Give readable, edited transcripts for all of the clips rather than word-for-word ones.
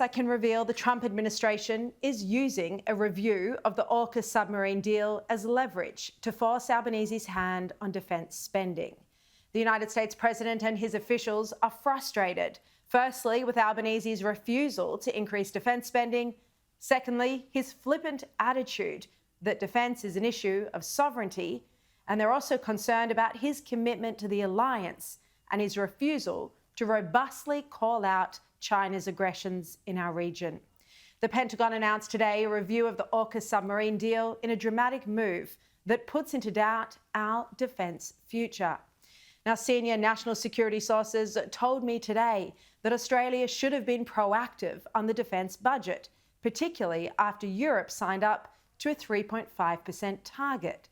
I can reveal the Trump administration is using a review of the AUKUS submarine deal as leverage to force Albanese's hand on defence spending. The United States President and his officials are frustrated, firstly, with Albanese's refusal to increase defence spending, secondly, his flippant attitude that defence is an issue of sovereignty, and they're also concerned about his commitment to the alliance and his refusal to robustly call out China's aggressions in our region. The Pentagon announced today a review of the AUKUS submarine deal in a dramatic move that puts into doubt our defence future. Now, senior national security sources told me today that Australia should have been proactive on the defence budget, particularly after Europe signed up to a 3.5% target.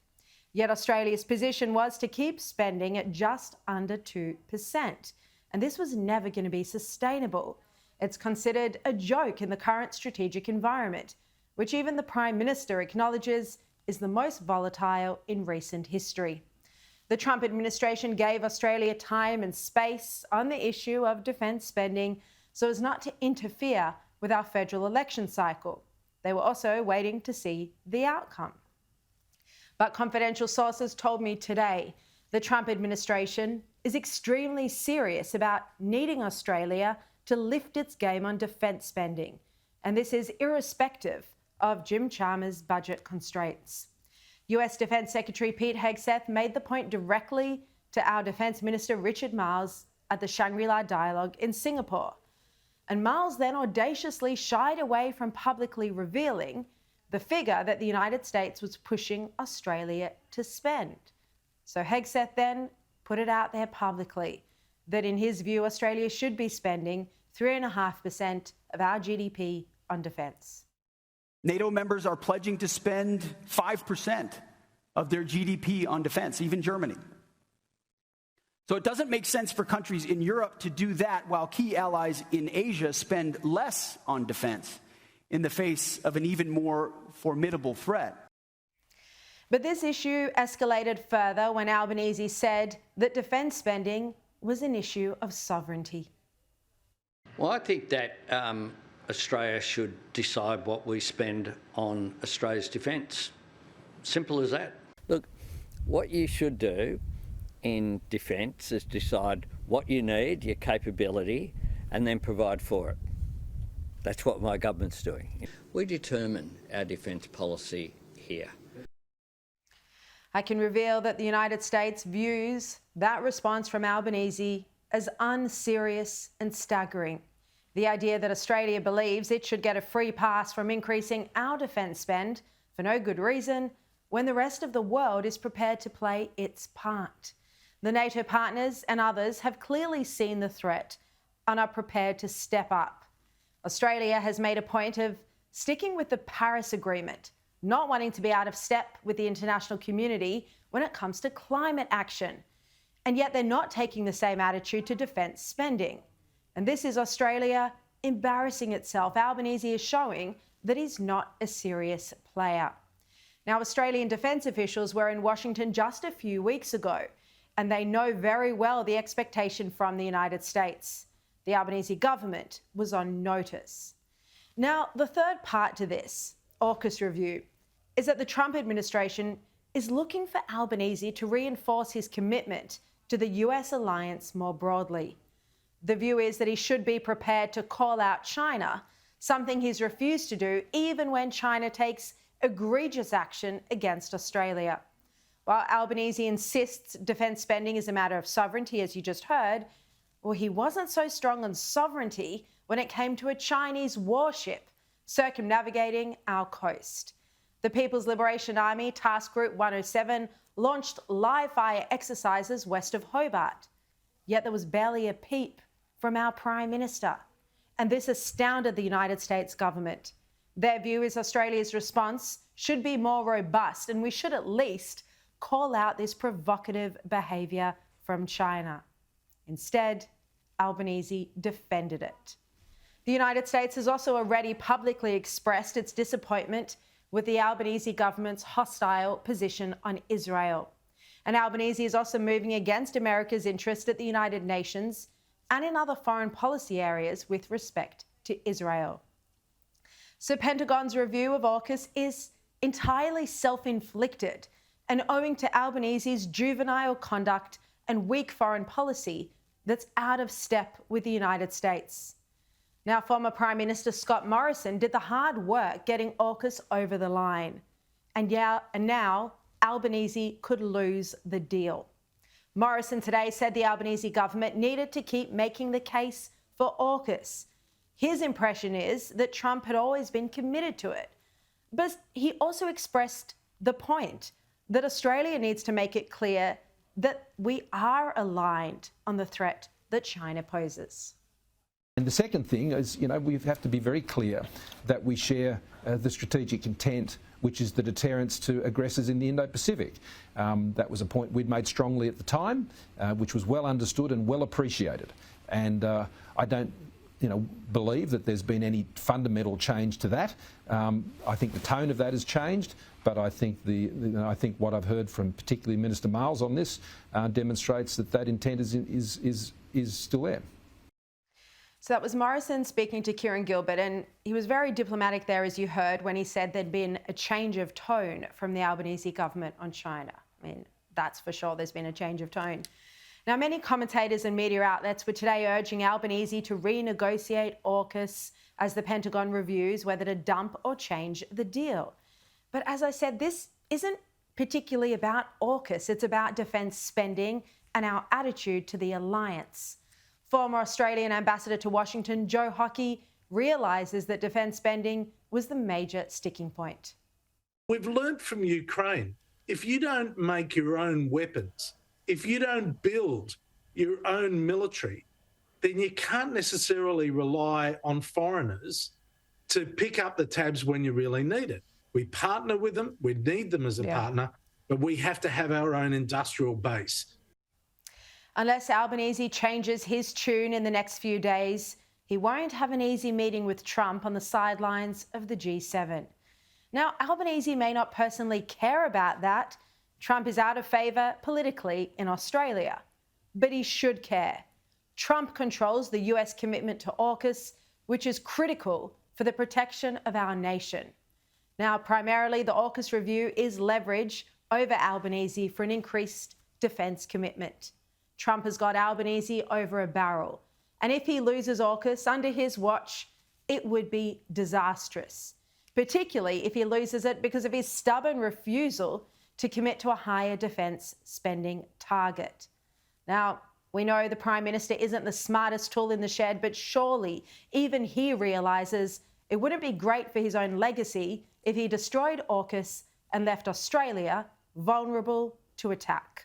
Yet Australia's position was to keep spending at just under 2%. And this was never going to be sustainable. It's considered a joke in the current strategic environment, which even the Prime Minister acknowledges is the most volatile in recent history. The Trump administration gave Australia time and space on the issue of defence spending so as not to interfere with our federal election cycle. They were also waiting to see the outcome. But confidential sources told me today the Trump administration is extremely serious about needing Australia to lift its game on defence spending. And this is irrespective of Jim Chalmers' budget constraints. US Defence Secretary Pete Hegseth made the point directly to our Defence Minister Richard Marles at the Shangri-La Dialogue in Singapore. And Marles then audaciously shied away from publicly revealing the figure that the United States was pushing Australia to spend. So Hegseth then put it out there publicly that in his view, Australia should be spending 3.5% of our GDP on defence. NATO members are pledging to spend 5% of their GDP on defence, even Germany. So it doesn't make sense for countries in Europe to do that while key allies in Asia spend less on defence in the face of an even more formidable threat. But this issue escalated further when Albanese said that defence spending was an issue of sovereignty. Well, I think that Australia should decide what we spend on Australia's defence. Simple as that. Look, what you should do in defence is decide what you need, your capability, and then provide for it. That's what my government's doing. We determine our defence policy here. I can reveal that the United States views that response from Albanese as unserious and staggering. The idea that Australia believes it should get a free pass from increasing our defence spend for no good reason when the rest of the world is prepared to play its part. The NATO partners and others have clearly seen the threat and are prepared to step up. Australia has made a point of sticking with the Paris Agreement, not wanting to be out of step with the international community when it comes to climate action. And yet they're not taking the same attitude to defence spending. And this is Australia embarrassing itself. Albanese is showing that he's not a serious player. Now, Australian defence officials were in Washington just a few weeks ago, and they know very well the expectation from the United States. The Albanese government was on notice. Now, the third part to this AUKUS review is that the Trump administration is looking for Albanese to reinforce his commitment to the US alliance more broadly. The view is that he should be prepared to call out China, something he's refused to do even when China takes egregious action against Australia. While Albanese insists defence spending is a matter of sovereignty, as you just heard, well, he wasn't so strong on sovereignty when it came to a Chinese warship circumnavigating our coast. The People's Liberation Army Task Group 107 launched live-fire exercises west of Hobart. Yet there was barely a peep from our Prime Minister. And this astounded the United States government. Their view is Australia's response should be more robust, and we should at least call out this provocative behaviour from China. Instead, Albanese defended it. The United States has also already publicly expressed its disappointment with the Albanese government's hostile position on Israel. And Albanese is also moving against America's interest at the United Nations and in other foreign policy areas with respect to Israel. So Pentagon's review of AUKUS is entirely self-inflicted and owing to Albanese's juvenile conduct and weak foreign policy that's out of step with the United States. Now, former Prime Minister Scott Morrison did the hard work getting AUKUS over the line. And now Albanese could lose the deal. Morrison today said the Albanese government needed to keep making the case for AUKUS. His impression is that Trump had always been committed to it. But he also expressed the point that Australia needs to make it clear that we are aligned on the threat that China poses. And the second thing is, we have to be very clear that we share the strategic intent, which is the deterrence to aggressors in the Indo-Pacific. That was a point we'd made strongly at the time, which was well understood and well appreciated. And I don't believe that there's been any fundamental change to that. I think the tone of that has changed, but I think I think what I've heard from particularly Minister Miles on this demonstrates that intent is still there. So that was Morrison speaking to Kieran Gilbert, and he was very diplomatic there, as you heard, when he said there'd been a change of tone from the Albanese government on China. I mean, that's for sure, there's been a change of tone. Now, many commentators and media outlets were today urging Albanese to renegotiate AUKUS as the Pentagon reviews whether to dump or change the deal. But as I said, this isn't particularly about AUKUS. It's about defence spending and our attitude to the alliance. Former Australian ambassador to Washington, Joe Hockey, realises that defence spending was the major sticking point. We've learnt from Ukraine, if you don't make your own weapons, if you don't build your own military, then you can't necessarily rely on foreigners to pick up the tabs when you really need it. We partner with them, we need them as a partner, but we have to have our own industrial base. Unless Albanese changes his tune in the next few days, he won't have an easy meeting with Trump on the sidelines of the G7. Now, Albanese may not personally care about that. Trump is out of favour politically in Australia, but he should care. Trump controls the US commitment to AUKUS, which is critical for the protection of our nation. Now, primarily, the AUKUS review is leverage over Albanese for an increased defence commitment. Trump has got Albanese over a barrel. And if he loses AUKUS under his watch, it would be disastrous, particularly if he loses it because of his stubborn refusal to commit to a higher defence spending target. Now, we know the Prime Minister isn't the smartest tool in the shed, but surely even he realises it wouldn't be great for his own legacy if he destroyed AUKUS and left Australia vulnerable to attack.